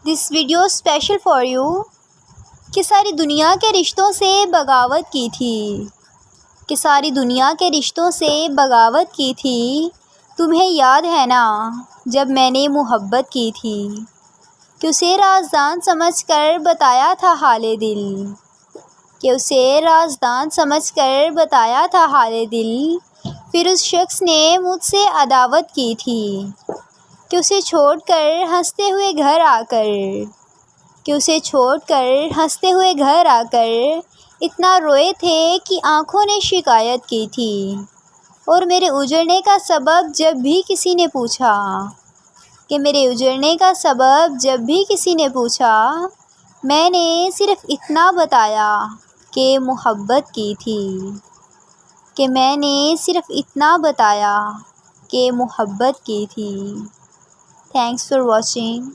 This video special for you کہ ساری دنیا کے رشتوں سے بغاوت کی تھی، کہ ساری دنیا کے رشتوں سے بغاوت کی تھی۔ تمہیں یاد ہے نا جب میں نے محبت کی تھی، کہ اسے رازدان سمجھ کر بتایا تھا حال دل، کہ اسے رازدان سمجھ کر بتایا تھا حال دل۔ پھر اس شخص نے مجھ سے عداوت کی تھی، کہ اسے چھوڑ کر ہنستے ہوئے گھر آ کر، کہ اسے چھوڑ کر ہنستے ہوئے گھر آ کر اتنا روئے تھے کہ آنکھوں نے شکایت کی تھی۔ اور میرے اجڑنے کا سبب جب بھی کسی نے پوچھا، کہ میرے اجڑنے کا سبب جب بھی کسی نے پوچھا، میں نے صرف اتنا بتایا کہ محبت کی تھی، کہ میں نے صرف اتنا بتایا کہ محبت کی تھی۔ Thanks for watching.